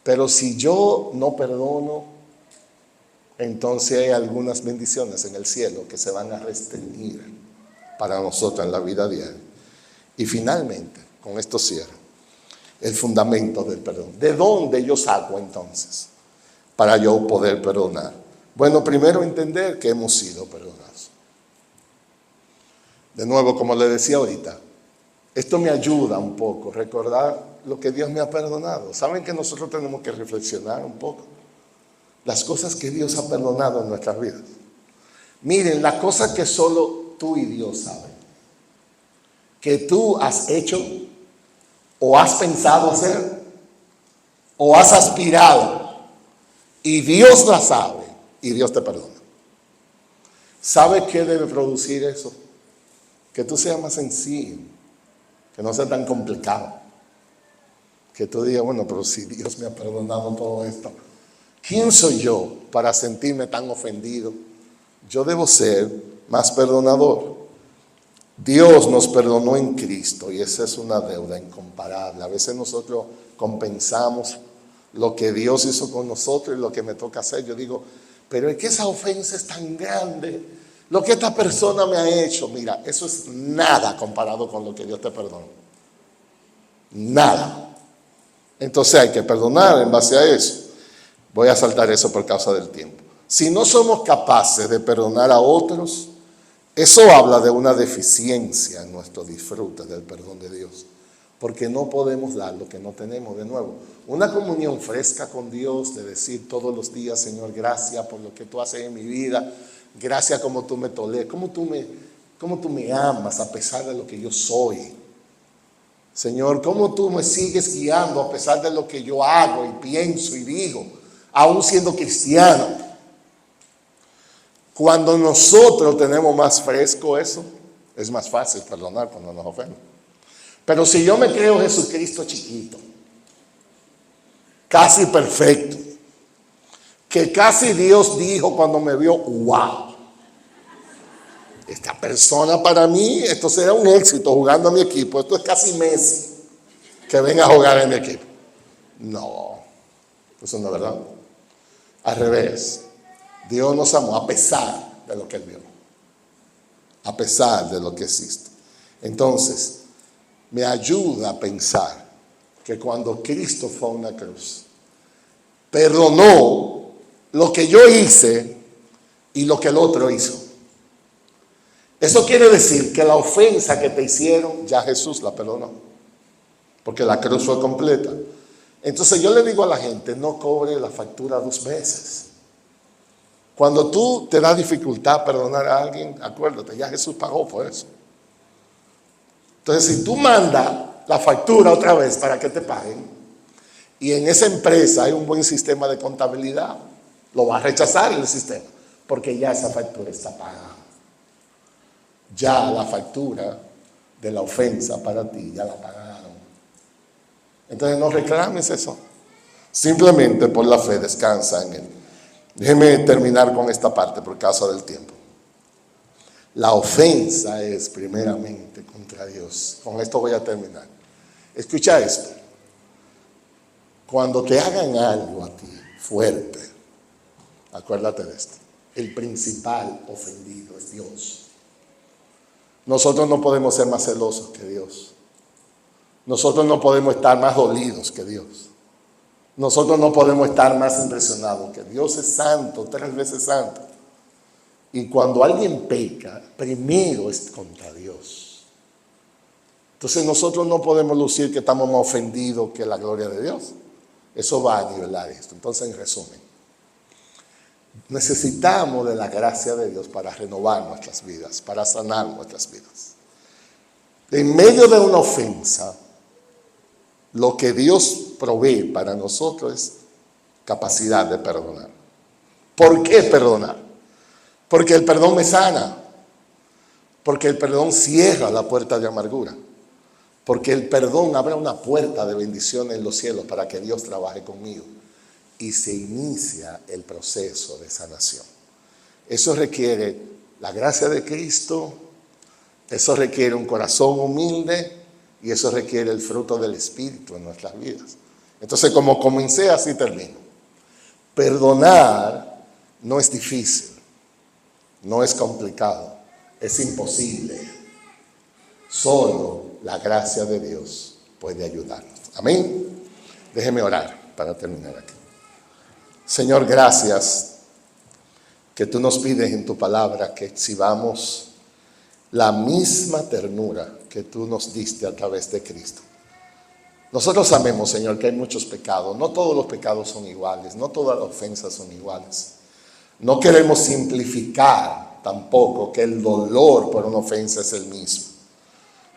Pero si yo no perdono, entonces hay algunas bendiciones en el cielo que se van a restringir para nosotros en la vida diaria. Y finalmente, con esto cierro, el fundamento del perdón. ¿De dónde yo saco entonces para yo poder perdonar? Bueno, primero entender que hemos sido perdonados. De nuevo, como le decía ahorita, esto me ayuda un poco a recordar lo que Dios me ha perdonado. ¿Saben que nosotros tenemos que reflexionar un poco? Las cosas que Dios ha perdonado en nuestras vidas. Miren, las cosas que solo tú y Dios saben. Que tú has hecho o has pensado hacer o has aspirado y Dios la sabe y Dios te perdona. ¿Sabe qué debe producir eso? Que tú seas más sencillo, que no sea tan complicado, que tú digas, bueno, pero si Dios me ha perdonado todo esto, ¿quién soy yo para sentirme tan ofendido? Yo debo ser más perdonador. Dios nos perdonó en Cristo y esa es una deuda incomparable. A veces nosotros compensamos lo que Dios hizo con nosotros y lo que me toca hacer. Yo digo, pero es que esa ofensa es tan grande. Lo que esta persona me ha hecho, mira, eso es nada comparado con lo que Dios te perdonó. Nada. Entonces hay que perdonar en base a eso. Voy a saltar eso por causa del tiempo. Si no somos capaces de perdonar a otros, eso habla de una deficiencia en nuestro disfrute del perdón de Dios, porque no podemos dar lo que no tenemos. De nuevo, una comunión fresca con Dios, de decir todos los días, Señor, gracias por lo que tú haces en mi vida, gracias como tú me toleras, como tú me amas a pesar de lo que yo soy. Señor, cómo tú me sigues guiando a pesar de lo que yo hago y pienso y digo, aún siendo cristiano. Cuando nosotros tenemos más fresco eso, es más fácil perdonar cuando nos ofenden. Pero si yo me creo Jesucristo chiquito, casi perfecto, que casi Dios dijo cuando me vio, wow, esta persona para mí, esto será un éxito jugando a mi equipo, esto es casi Messi, que venga a jugar en mi equipo. No, eso no es verdad. Al revés, Dios nos amó a pesar de lo que Él vio, a pesar de lo que existe. Entonces, me ayuda a pensar que cuando Cristo fue a una cruz, perdonó lo que yo hice y lo que el otro hizo. Eso quiere decir que la ofensa que te hicieron, ya Jesús la perdonó, porque la cruz fue completa. Entonces yo le digo a la gente, no cobre la factura 2 veces. Cuando tú te das dificultad a perdonar a alguien, acuérdate, ya Jesús pagó por eso. Entonces si tú mandas la factura otra vez para que te paguen, y en esa empresa hay un buen sistema de contabilidad, lo va a rechazar el sistema, porque ya esa factura está pagada. Ya la factura de la ofensa para ti, ya la pagaron. Entonces no reclames eso. Simplemente por la fe descansa en Él. Déjeme terminar con esta parte por causa del tiempo. La ofensa es primeramente contra Dios. Con esto voy a terminar. Escucha esto. Cuando te hagan algo a ti fuerte, acuérdate de esto. El principal ofendido es Dios. Nosotros no podemos ser más celosos que Dios. Nosotros no podemos estar más dolidos que Dios. Nosotros no podemos estar más impresionados que Dios es santo, 3 veces santo. Y cuando alguien peca, primero es contra Dios. Entonces nosotros no podemos lucir que estamos más ofendidos que la gloria de Dios. Eso va a nivelar esto. Entonces, en resumen, necesitamos de la gracia de Dios para renovar nuestras vidas, para sanar nuestras vidas. En medio de una ofensa, lo que Dios provee para nosotros es capacidad de perdonar. ¿Por qué perdonar? Porque el perdón me sana. Porque el perdón cierra la puerta de amargura. Porque el perdón abre una puerta de bendición en los cielos para que Dios trabaje conmigo. Y se inicia el proceso de sanación. Eso requiere la gracia de Cristo, eso requiere un corazón humilde y eso requiere el fruto del Espíritu en nuestras vidas. Entonces, como comencé, así termino. Perdonar no es difícil, no es complicado, es imposible. Solo la gracia de Dios puede ayudarnos. Amén. Déjeme orar para terminar aquí. Señor, gracias que tú nos pides en tu palabra que exhibamos la misma ternura que tú nos diste a través de Cristo. Nosotros sabemos, Señor, que hay muchos pecados. No todos los pecados son iguales, no todas las ofensas son iguales. No queremos simplificar tampoco que el dolor por una ofensa es el mismo.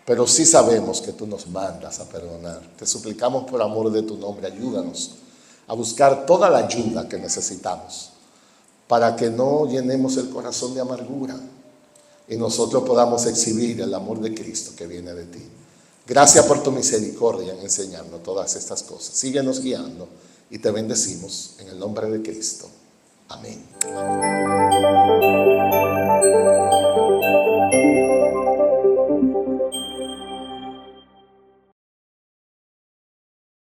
Pero sí sabemos que tú nos mandas a perdonar. Te suplicamos por amor de tu nombre, ayúdanos a buscar toda la ayuda que necesitamos para que no llenemos el corazón de amargura y nosotros podamos exhibir el amor de Cristo que viene de ti. Gracias por tu misericordia en enseñarnos todas estas cosas. Síguenos guiando y te bendecimos en el nombre de Cristo. Amén.